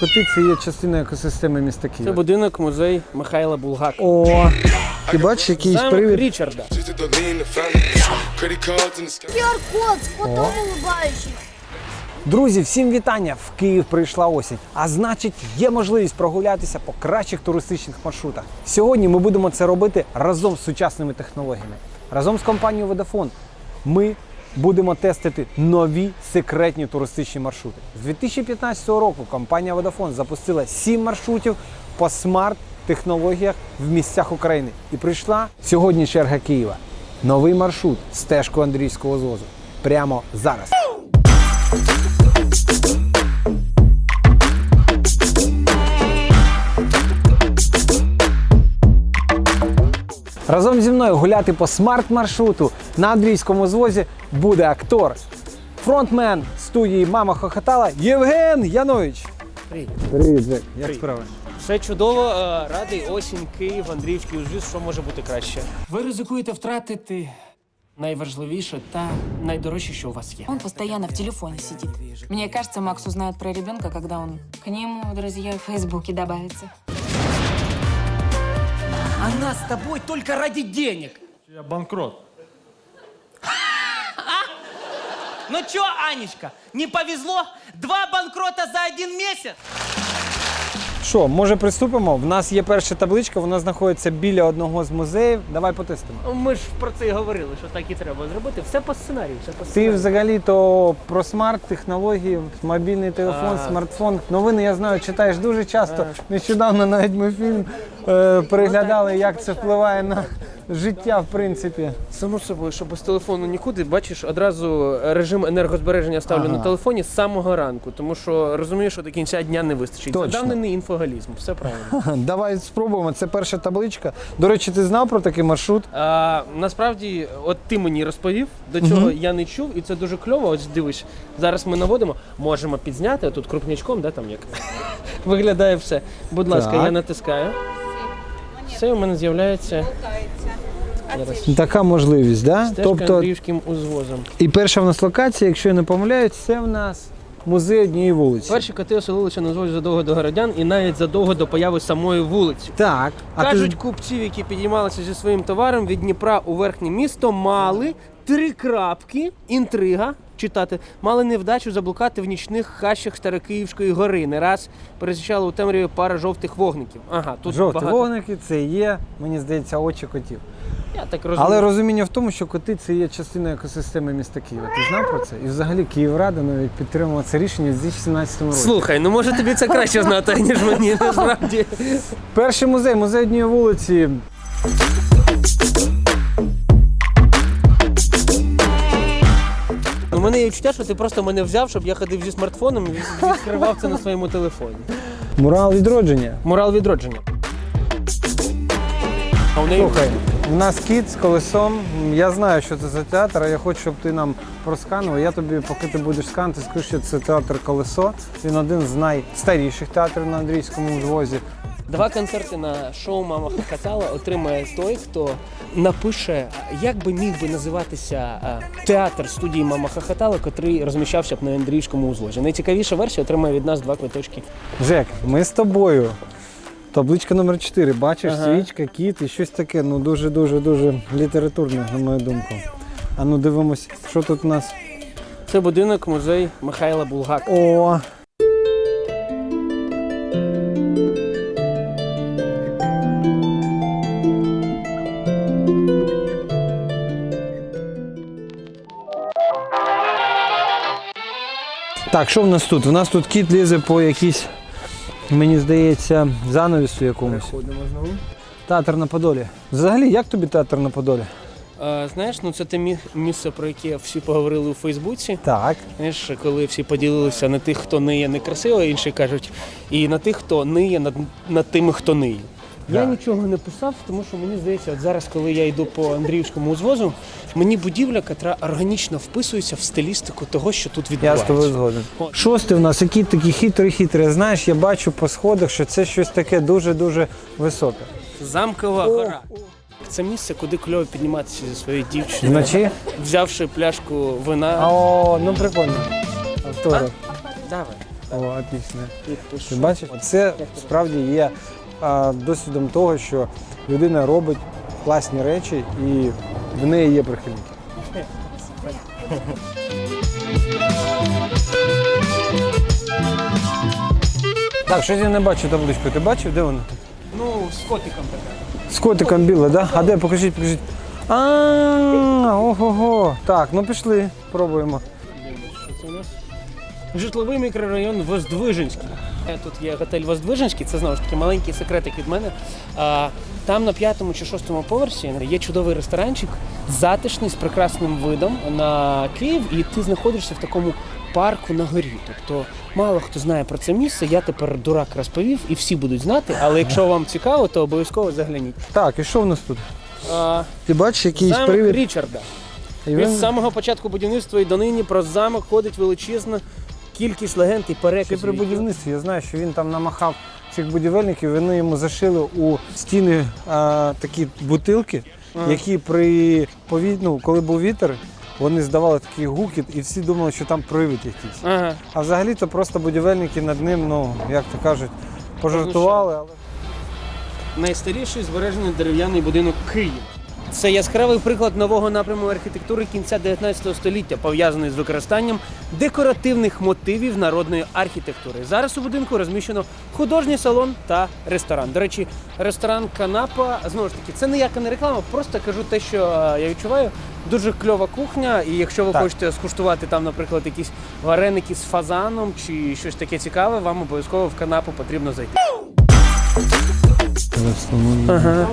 коти – це є частина екосистеми міста Києва. Це будинок, музей Михайла Булгака. О, ти бачиш якийсь Замок привід? Річарда. QR-код с котом улыбающийся. Друзі, всім вітання! В Київ прийшла осінь, а значить є можливість прогулятися по кращих туристичних маршрутах. Сьогодні ми будемо це робити разом з сучасними технологіями. Разом з компанією Vodafone ми будемо тестити нові секретні туристичні маршрути. З 2015 року компанія Vodafone запустила 7 маршрутів по смарт-технологіях в місцях України. І прийшла сьогодні черга Києва. Новий маршрут стежкою Андріївського звозу. Прямо зараз. Разом зі мною гуляти по смарт-маршруту на Андріївському звозі буде актор, фронтмен студії «Мама хохотала» Євген Янович. Привіт. Привіт, Жек. Як справи? Все чудово, радий осінь, Київ, Андріївський узвіз, що може бути краще. Ви ризикуєте втратити найважливіше та найдорожче, що у вас є. Он постоянно в телефоне сидит. Мне кажется, Макс узнает про ребенка, когда он к нему, друзья, в Фейсбуке добавится. Она с тобой только ради денег. Я банкрот. Ну чё, Анечка, не повезло? 2 банкрота за 1 месяц? Що, може приступимо? В нас є перша табличка, вона знаходиться біля одного з музеїв. Давай потестимо. Ми ж про це і говорили, що так і треба зробити. Все по сценарію, все по Ти сценарію. взагалі-то про смарт-технології, мобільний телефон, смартфон. Новини, я знаю, читаєш дуже часто. Нещодавно навіть ми фільм переглядали, як це впливає на життя, в принципі. Само собою, що без телефону нікуди, бачиш, одразу режим енергозбереження ставлю на телефоні з самого ранку, тому що розумію, що до кінця дня не вистачить. Точно. Завданий інфоголізм, все правильно. Давай спробуємо, це перша табличка. До речі, ти знав про такий маршрут? Насправді, от ти мені розповів, до цього я не чув, і це дуже кльово. Ось дивись, зараз ми наводимо, можемо підзняти, тут крупнячком, да, там як виглядає все. Будь ласка, Так. я натискаю. Все, у мене з'являється Така можливість, да? стежка Тобто, Андріївським узвозом. і перша в нас локація, якщо я не помиляюсь, це в нас музей однієї вулиці. Перші коти оселилися на звозі задовго до городян і навіть задовго до появи самої вулиці. Так. Кажуть, купців, які підіймалися зі своїм товаром від Дніпра у верхнє місто, мали 3 крапки, інтрига, читати, мали невдачу заблукати в нічних хащах Старокиївської гори. Не раз пересічали у темряві пара жовтих вогників. Ага, тут жовті багато. вогники – це є, мені здається, очі котів. Я так розумію. Але розуміння в тому, що коти – це є частина екосистеми міста Києва. Ти знав про це? І взагалі Київрада навіть підтримала це рішення в 2017 році. Слухай, ну може тобі це краще знати, ніж мені, насправді. Перший музей, музей однієї вулиці. У мене є відчуття, що ти просто мене взяв, щоб я ходив зі смартфоном і відкривав це на своєму телефоні. Мурал відродження. Мурал відродження. А у неї... Слухай, у нас кіт з колесом. Я знаю, що це за театр, а я хочу, щоб ти нам просканував. Я тобі, поки ти будеш сканувати, скажу, що це театр «Колесо». Він один з найстаріших театрів на Андріївському звозі. 2 концерти на шоу «Мама хохотала» отримає той, хто напише, як би міг би називатися театр студії «Мама хохотала», котрий розміщався б на Андріївському узвозі. Найцікавіша версія отримає від нас 2 квиточки. Жек, ми з тобою. Табличка номер 4. Бачиш, свічка, кіт і щось таке, ну дуже літературне, на мою думку. А ну дивимось, що тут у нас. Це будинок, музей Михайла Булгака. О! Так, що в нас тут? У нас тут кіт лізе по якійсь, мені здається, занавісу якомусь. Ходимо знову. Театр на Подолі. Взагалі, як тобі театр на Подолі? Знаєш, ну це те місце, про яке всі поговорили у Фейсбуці. Так. Знаєш, коли всі поділилися на тих, хто ниє некрасиво, інші кажуть, і на тих, хто ниє над тими, хто ниє. Я нічого не писав, тому що мені здається, от зараз, коли я йду по Андріївському узвозу, мені будівля, яка органічно вписується в стилістику того, що тут Я відбувається. з тобою згоден. Шостий у нас, який такий хитрий. Знаєш, я бачу по сходах, що це щось таке дуже високе. Замкова гора. Це місце, куди кльово підніматися зі своєю дівчиною. Вночі? Взявши пляшку вина. О, ну прикольно. Автограф. Давай. О, отлично. Ти бачиш? Це справді є досвідом того, що людина робить класні речі і в неї є прихильники. Так, щось я не бачу табличку. Ти бачив, де вона? Ну, з котиком така. З котиком біла, так? Да? А де? Покажіть. Ого-го. Так, ну пішли, пробуємо. Що це у нас? Житловий мікрорайон Воздвиженський. Тут є готель Воздвиженський, це знову ж таки маленький секретик від мене. Там на 5-му чи 6-му поверсі є чудовий ресторанчик, затишний, з прекрасним видом на Київ, і ти знаходишся в такому парку на горі. Тобто мало хто знає про це місце, я тепер дурак розповів і всі будуть знати, але якщо вам цікаво, то обов'язково загляніть. Так, і що в нас тут? Ти бачиш якийсь Замок привід? Річарда. І Від він- самого початку будівництва і донині про замок ходить величезна кількість легенд і Ще переказів. при будівництві я знаю, що він там намахав цих будівельників, вони йому зашили у стіни такі бутилки, які коли був вітер, вони здавали такий гукіт і всі думали, що там привид якийсь. Ага. А взагалі-то просто будівельники над ним, ну, як то кажуть, пожартували. Але... Найстаріший збережений дерев'яний будинок Києва. Це яскравий приклад нового напряму архітектури кінця 19 століття, пов'язаний з використанням декоративних мотивів народної архітектури. Зараз у будинку розміщено художній салон та ресторан. До речі, ресторан Канапа, знову ж таки, це ніяка не реклама, просто кажу те, що я відчуваю. Дуже кльова кухня, і якщо ви хочете скуштувати там, наприклад, якісь вареники з фазаном чи щось таке цікаве, вам обов'язково в Канапу потрібно зайти. Ага.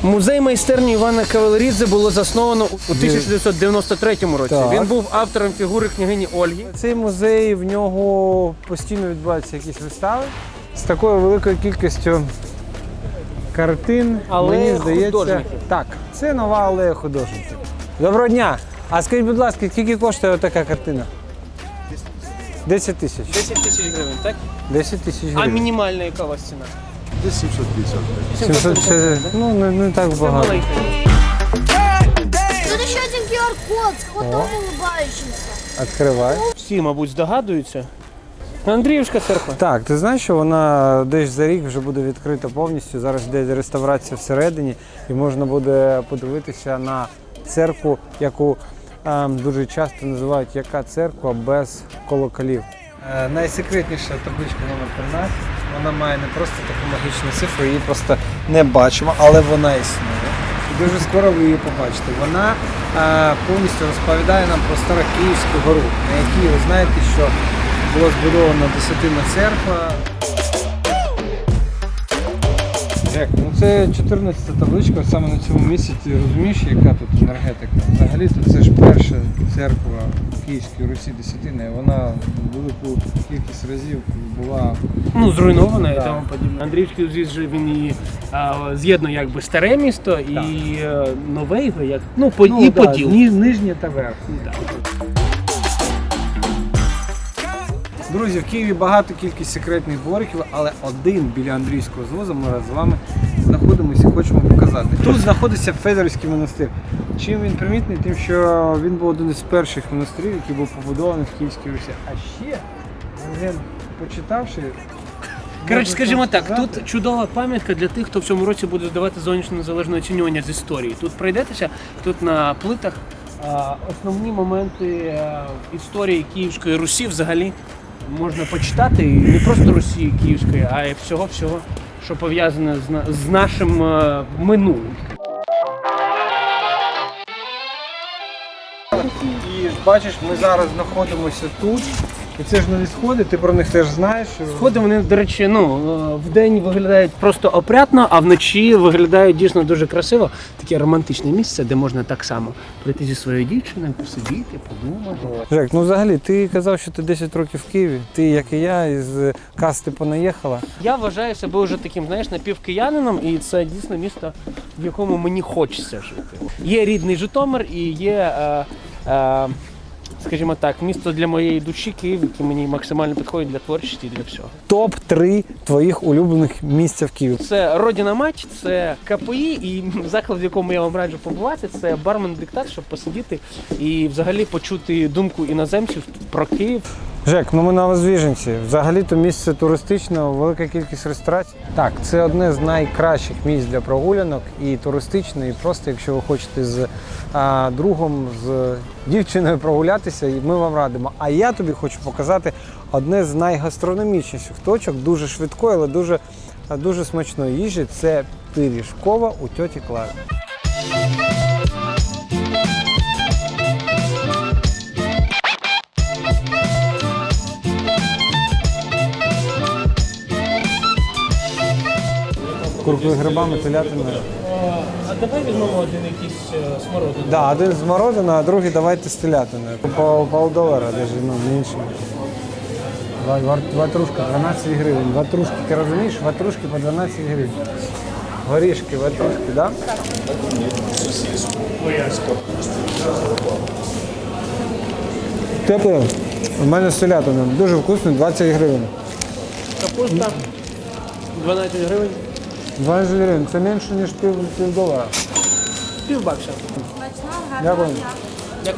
Музей майстерні Івана Кавалерідзе було засновано у 1993 році. Так. Він був автором фігури княгині Ольги. Цей музей, в нього постійно відбуваються якісь вистави з такою великою кількістю картин. Алея мені здається, художників. так, це нова алея художників. Доброго дня! А скажіть, будь ласка, скільки коштує така картина? 10 тисяч. 10 тисяч гривень, так? 10 тисяч А гривень. мінімальна яка у вас ціна? Десь 750. 750, ну не так Це багато. маленька. Тут еще один QR-код с котом улыбающимся. Відкривай. Всі, мабуть, здогадуються. Андріївська церква. Так, ти знаєш, що вона десь за рік вже буде відкрита повністю. Зараз йде реставрація всередині і можна буде подивитися на церкву, яку дуже часто називають яка церква без колоколів. Найсекретніша табличка номер 13. Вона має не просто таку магічну цифру, її просто не бачимо, але вона існує. І дуже скоро ви її побачите. Вона повністю розповідає нам про Старокиївську гору, на якій ви знаєте, що була збудована Десятинна церква. Жек, ну це 14-та табличка, саме на цьому місці ти розумієш, яка тут енергетика? Взагалі-то це ж перша церква в Київській Русі Десятина, і вона велику кількість разів була... Ну, зруйнована і Да. тому подібне. Андріївський узвіз же він і з'єднує якби старе місто і нове його, як і Поділ. Нижнє та верхнє. Так. Друзі, в Києві багато кількість секретних двориків, але один біля Андріївського звозу ми з вами знаходимося і хочемо показати. Тут знаходиться Федорівський монастир. Чим він примітний? Тим, що він був один із перших монастирів, який був побудований в Київській Русі. А ще, вже почитавши... Коротше, можна скажімо так, сказати, тут чудова пам'ятка для тих, хто в цьому році буде здавати зовнішнє незалежне оцінювання з історії. Тут пройдетеся, тут на плитах основні моменти історії Київської Русі взагалі можна почитати. І не просто Русі Київської, а й всього-всього, що пов'язане з нашим минулим. І бачиш, ми зараз знаходимося тут. І це ж нові сходи, ти про них теж знаєш. Сходи вони, до речі, вдень виглядають просто опрятно, а вночі виглядають дійсно дуже красиво. Таке романтичне місце, де можна так само прийти зі своєю дівчиною, посидіти, подумати. Жек, ну взагалі, ти казав, що ти 10 років в Києві. Ти, як і я, із касти понаїхала. Я вважаю себе вже таким, знаєш, напівкиянином, і це дійсно місто, в якому мені хочеться жити. Є рідний Житомир і є, скажімо так, місто для моєї душі, Київ, яке мені максимально підходить для творчості і для всього. Топ-3 твоїх улюблених місця в Києві. Це Родина Мать, це КПІ і заклад, в якому я вам раджу побувати, це бармен Диктат, щоб посидіти і взагалі почути думку іноземців про Київ. Жек, ну ми на Воздвиженці. Взагалі-то місце туристичне, велика кількість ресторацій. Так, це одне з найкращих місць для прогулянок і туристичне, і просто якщо ви хочете з другом, з дівчиною прогулятися, і ми вам радимо. А я тобі хочу показати одне з найгастрономічніших точок, дуже швидкої, але дуже смачної їжі. Це Пиріжкова у тьоті Клари. Куркою, грибами, телятиною. А давай візьмемо один якийсь смородину. Да, один з морозина, а другий давайте з телятиною. По $1, навіть, ну, менше. Ватрушка, 12 гривень. Ватрушки, ти розумієш? Ватрушки по 12 гривень. Горішки, ватрушки, да? Тепле. У мене з телятиною. Дуже вкусно, 20 гривень. Капуста 12 гривень. 20 гривень. Це менше, ніж $1. Півбакса. Дякую.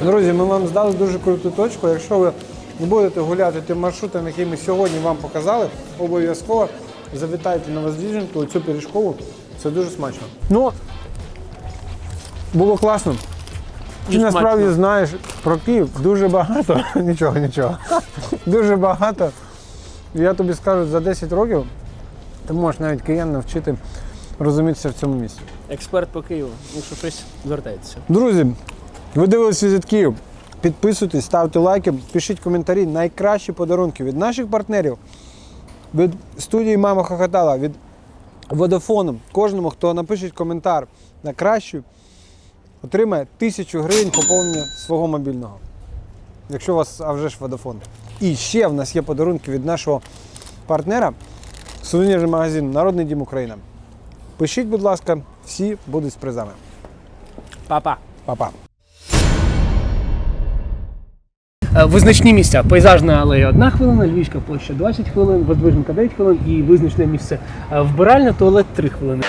Друзі, ми вам здали дуже круту точку. Якщо ви не будете гуляти тим маршрутом, який ми сьогодні вам показали, обов'язково завітайте на Воздвиженку, цю Пиріжкову. Це дуже смачно. Ну, було класно. Ти насправді знаєш про Київ дуже багато. Нічого. Дуже багато. Я тобі скажу, за 10 років ти можеш навіть киян навчити розумітися в цьому місці. Експерт по Києву. Якщо щось, звертайтеся. Друзі, ви дивились «Візит Київ». Підписуйтесь, ставте лайки, пишіть коментарі. Найкращі подарунки від наших партнерів, від студії «Мама хохотала», від Водафону. Кожному, хто напише коментар на кращу, отримає 1000 гривень поповнення свого мобільного. Якщо у вас, а вже ж Водафон. І ще в нас є подарунки від нашого партнера, сувенірний магазин «Народний дім Україна». Пишіть, будь ласка, всі будуть з призами. Па-па. Па-па. Визначні місця. Пейзажна алея 1 хвилина, Львівська площа 20 хвилин, Воздвиженка 9 хвилин і визначне місце вбиральня, туалет 3 хвилини.